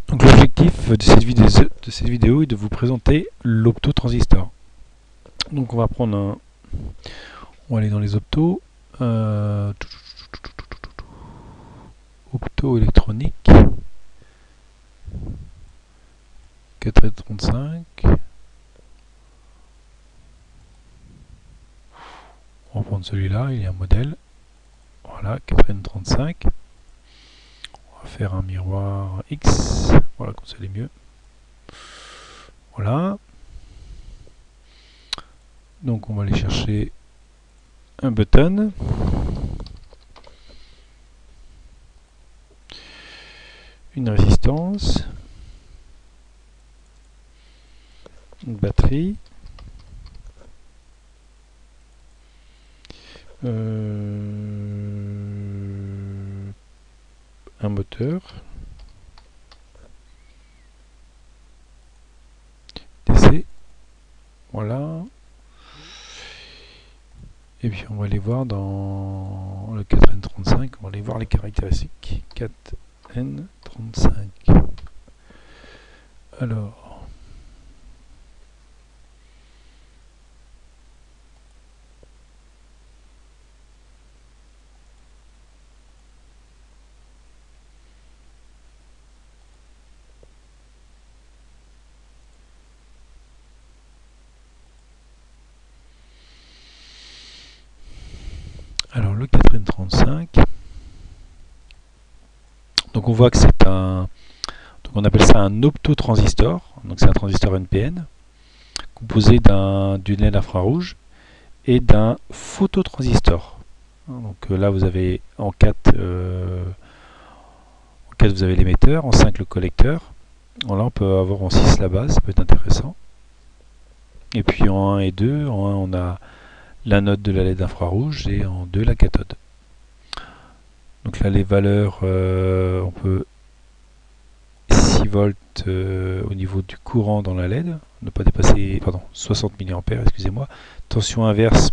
Donc l'objectif de cette vidéo est de vous présenter l'optotransistor. Donc on va prendre un... On va aller dans les optos. Optoélectronique. 435. On va prendre celui-là, il y a un modèle. Voilà, 435. On va faire un miroir X. Voilà, comme ça c'est mieux. Voilà. Donc on va aller chercher un button. Une résistance. Une batterie. Un moteur. DC. Voilà. Et puis on va aller voir dans le 4N35, on va aller voir les caractéristiques. 4N35. Alors. Alors le 4N35. Donc on voit que c'est un... Donc on appelle ça un optotransistor. Donc c'est un transistor NPN composé d'une LED infrarouge et d'un phototransistor. Donc là vous avez en 4 vous avez l'émetteur, en 5 le collecteur. Là on peut avoir en 6 la base, ça peut être intéressant. Et puis en 1 et 2, en 1 on a l'anode de la LED infrarouge et en 2 la cathode. Donc là les valeurs, on peut 6 volts au niveau du courant dans la LED, ne pas dépasser, pardon, 60 mA, excusez-moi. Tension inverse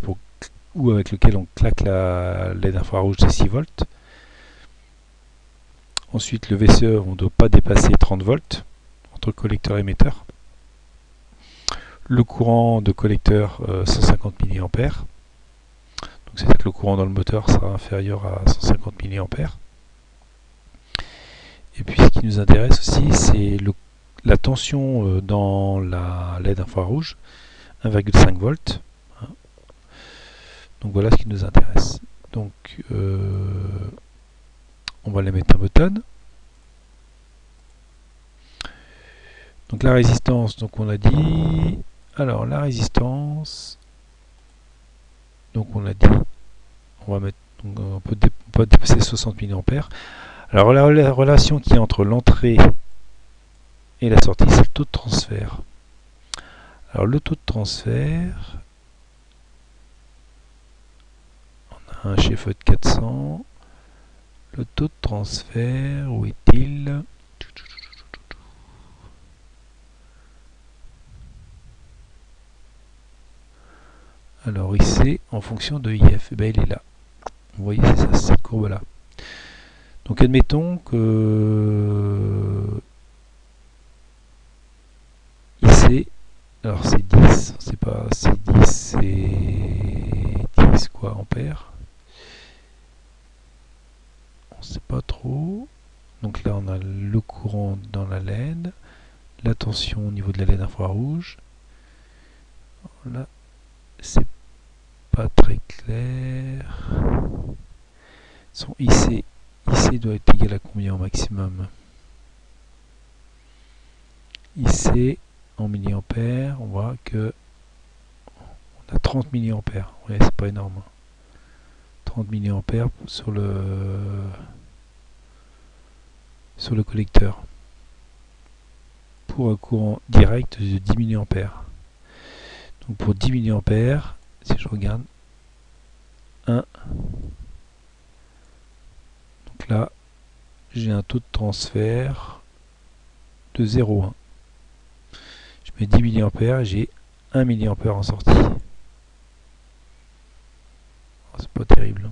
ou avec lequel on claque la LED infrarouge, c'est 6 volts. Ensuite le VCE, on ne doit pas dépasser 30 volts entre collecteur et émetteur. Le courant de collecteur 150 mA. Donc c'est-à-dire que le courant dans le moteur sera inférieur à 150 mA. Et puis ce qui nous intéresse aussi, c'est la tension dans la LED infrarouge, 1,5 volts. Donc voilà ce qui nous intéresse. Donc on va les mettre un button. Donc la résistance, donc on a dit... Alors la résistance, donc on a dit, on va mettre, donc on peut dépasser 60 mA. Alors la relation qui est entre l'entrée et la sortie, c'est le taux de transfert. Alors le taux de transfert, on a un chez FET 400. Le taux de transfert, où est-il? Alors ici, en fonction de IF, eh bien, il est là. Vous voyez, c'est ça, cette courbe-là. Donc admettons que IC, alors c'est 10, c'est pas, c'est 10, c'est 10 quoi, ampères. On sait pas trop. Donc là on a le courant dans la LED, la tension au niveau de la LED infrarouge. Là, c'est pas très clair. Son IC doit être égal à combien au maximum? IC en milliampères, on voit que on a 30 milliampères. Ouais, c'est pas énorme. 30 milliampères sur le collecteur. Pour un courant direct de 10 milliampères. Donc pour 10 milliampères, si je regarde 1, donc là j'ai un taux de transfert de 0,1. Je mets 10 milliampères et j'ai 1 milliampère en sortie. C'est pas terrible.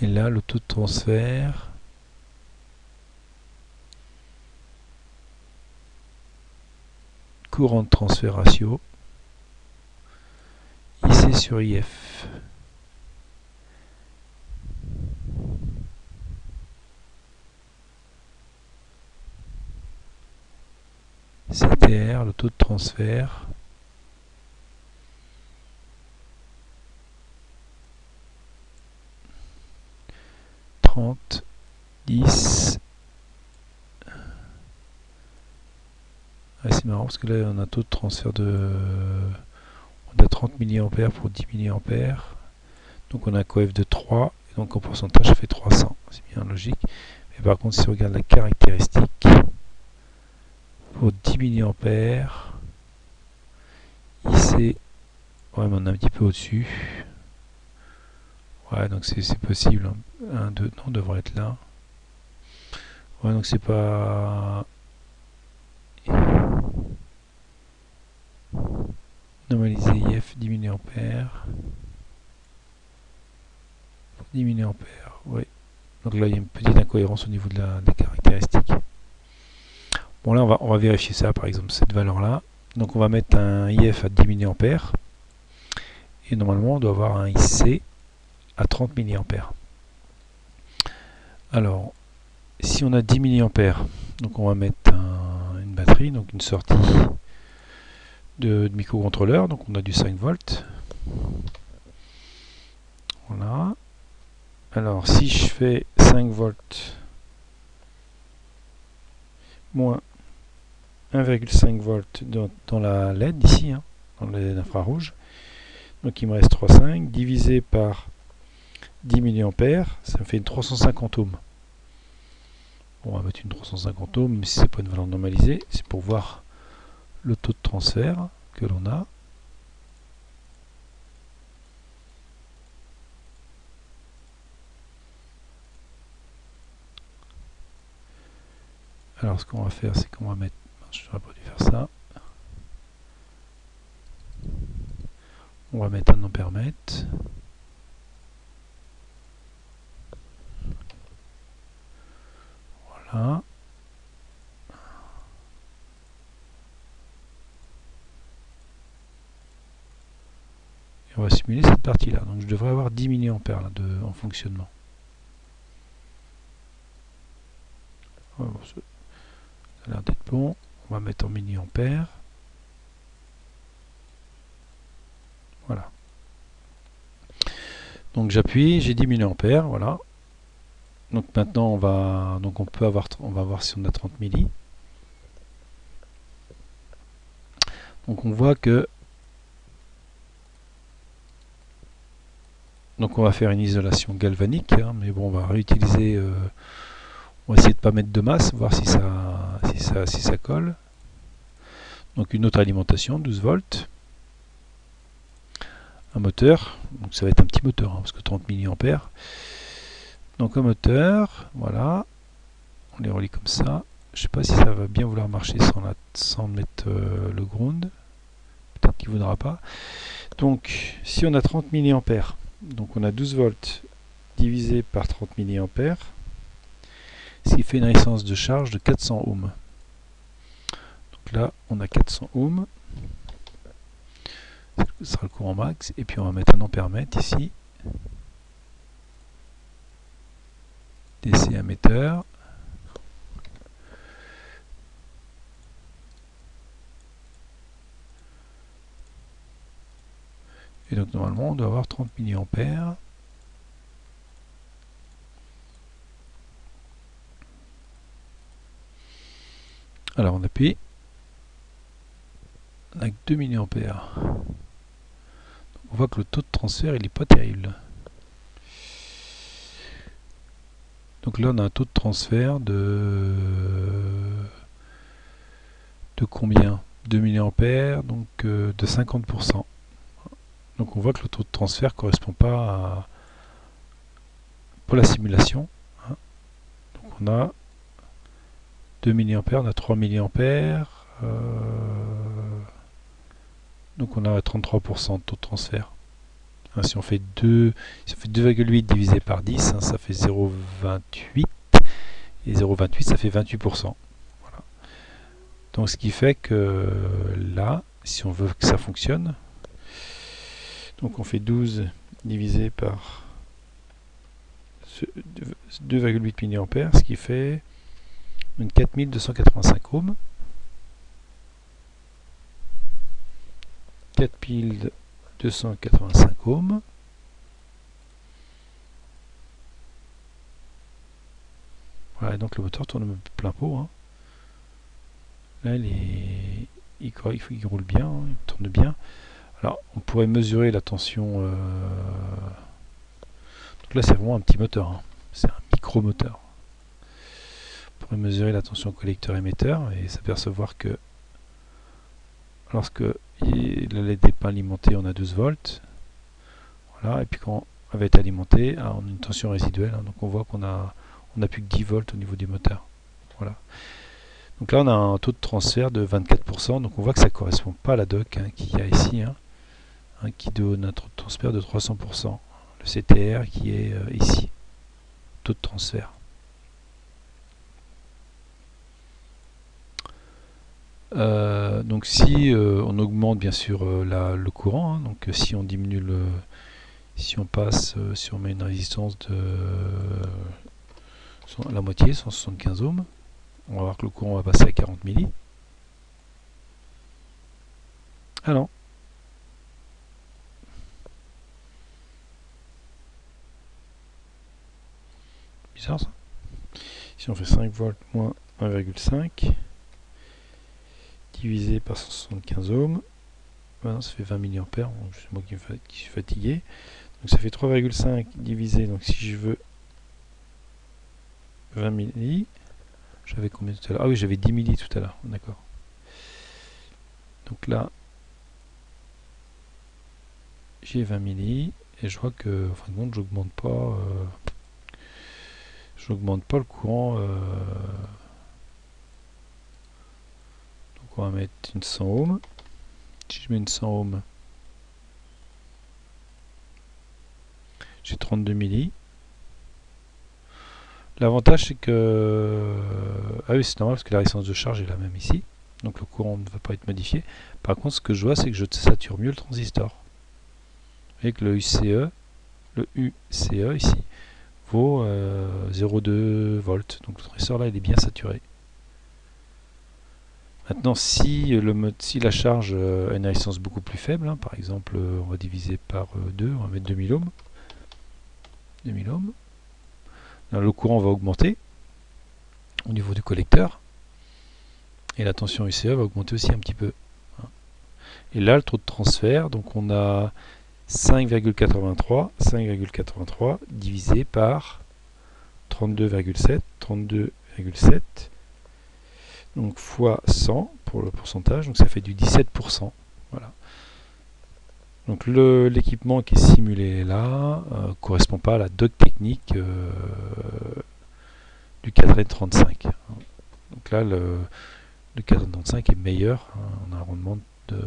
Et là, le taux de transfert, courant de transfert ratio, IC sur IF. CTR, le taux de transfert. « 10. Ah, c'est marrant parce que là on a un taux de transfert de... On a 30 mA pour 10 mA. Donc on a un coef de 3. Et donc en pourcentage ça fait 300. C'est bien logique. Mais par contre si on regarde la caractéristique, pour 10 mA, IC, ouais, mais on est un petit peu au-dessus. Ouais, donc c'est possible. 1, 2, non, on devrait être là. Ouais, donc c'est pas... Normaliser IF 10 mA. 10 mA, oui. Donc là, il y a une petite incohérence au niveau de la caractéristique. Bon, là, on va vérifier ça, par exemple, cette valeur-là. Donc on va mettre un IF à 10 mA. Et normalement, on doit avoir un IC à 30 mA. Alors, si on a 10 mA, donc on va mettre une batterie, donc une sortie de microcontrôleur, donc on a du 5 volts. Voilà. Alors, si je fais 5 volts moins 1,5 volts dans la LED ici, hein, dans la LED infrarouge, donc il me reste 3,5 divisé par 10 mA, ça me fait une 350 ohms. Bon, on va mettre une 350 ohms, mais si c'est pas une valeur normalisée, c'est pour voir le taux de transfert que l'on a. Alors ce qu'on va faire, c'est qu'on va mettre... Je n'aurais pas dû faire ça. On va mettre un ampèremètre. Voilà. Et on va simuler cette partie-là. Donc je devrais avoir 10 mA là, en fonctionnement. Ouais, bon, ça a l'air d'être bon. On va mettre en milliampères. Voilà. Donc j'appuie, j'ai 10 mA, voilà. Donc maintenant on va voir si on a 30 milli. Donc on voit que on va faire une isolation galvanique, hein, mais bon, on va réutiliser, on va essayer de ne pas mettre de masse, voir si ça colle. Donc une autre alimentation, 12 volts. Un moteur, donc ça va être un petit moteur, hein, parce que 30 mA. Donc un moteur, voilà. On les relie comme ça. Je ne sais pas si ça va bien vouloir marcher sans mettre le ground. Peut-être qu'il ne voudra pas. Donc si on a 30 mA, donc on a 12 volts divisé par 30 mA, ce qui fait une résistance de charge de 400 ohms. Donc là, on a 400 ohms. Ce sera le courant max. Et puis on va mettre un ampèremètre ici. DC émetteur. Et donc normalement, on doit avoir 30 mA. Alors on appuie. Avec 2 mA. On voit que le taux de transfert il n'est pas terrible. Donc là on a un taux de transfert de combien? 2 mA, donc de 50%. Donc on voit que le taux de transfert ne correspond pas à pour la simulation. Hein. Donc on a 2 mA, on a 3 mA. Donc on a 33% de taux de transfert. Hein, si on fait 2,8 divisé par 10, hein, ça fait 0,28. Et 0,28, ça fait 28%. Voilà. Donc ce qui fait que là, si on veut que ça fonctionne, donc on fait 12 divisé par 2,8 mA, ce qui fait une 4285 ohms. 4285 ohms. Voilà, et donc le moteur tourne plein pot. Hein. Là, il roule bien, hein, il tourne bien. Alors, on pourrait mesurer la tension. Donc là, c'est vraiment un petit moteur. Hein. C'est un micro-moteur. On pourrait mesurer la tension collecteur-émetteur et s'apercevoir que lorsque la LED n'est pas alimentée, on a 12 volts. Voilà, et puis quand elle va être alimentée, on a une tension résiduelle. Hein, donc on voit qu'on a plus que 10 volts au niveau du moteur. Voilà. Donc là, on a un taux de transfert de 24%. Donc on voit que ça ne correspond pas à la doc hein, qu'il y a ici, hein, qui donne un taux de transfert de 300%. Le CTR qui est ici. Taux de transfert. Donc si on augmente bien sûr le courant, hein, donc si on diminue si on met une résistance de la moitié, 175 ohms, on va voir que le courant va passer à 40 milli. Ah non. Bizarre ça. Si on fait 5 volts moins 1,5 divisé par 175 ohms, ben ça fait 20 mA, donc c'est moi qui suis fatigué. Donc ça fait 3,5 divisé, donc si je veux 20 milli, j'avais combien tout à l'heure? Ah oui, j'avais 10 milli tout à l'heure, d'accord. Donc là, j'ai 20 milli, et je vois que, en fin de compte, j'augmente pas le courant. Donc on va mettre une 100 ohms. Si je mets une 100 ohms, j'ai 32 milli. L'avantage c'est que... Ah oui, c'est normal parce que la résistance de charge est la même ici. Donc le courant ne va pas être modifié. Par contre, ce que je vois, c'est que je sature mieux le transistor. Vous voyez que le UCE ici vaut 0,2 volts. Donc le transistor là, il est bien saturé. Maintenant, si la charge a une résistance beaucoup plus faible, hein, par exemple, on va diviser par 2, on va mettre 2000 ohms. 2000 ohms. Là, le courant va augmenter au niveau du collecteur. Et la tension UCE va augmenter aussi un petit peu. Et là, le taux de transfert, donc on a 5,83 divisé par 32,7, donc fois 100 pour le pourcentage, donc ça fait du 17%. Voilà. Donc l'équipement qui est simulé là ne correspond pas à la doc technique du 4N35. Donc là, le 4N35 est meilleur, hein, on a un rendement de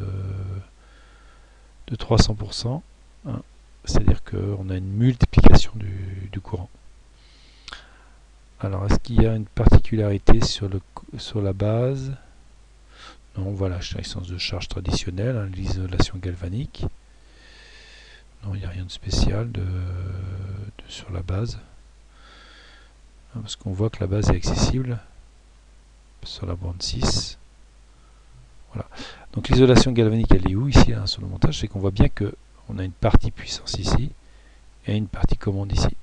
300%, hein, c'est-à-dire qu'on a une multiplication du courant. Alors, est-ce qu'il y a une particularité sur la base? Non, voilà, résistance de charge traditionnelle, hein, l'isolation galvanique. Non, il n'y a rien de spécial sur la base. Parce qu'on voit que la base est accessible sur la borne 6. Voilà. Donc l'isolation galvanique, elle est où ici hein, sur le montage? C'est qu'on voit bien qu'on a une partie puissance ici et une partie commande ici.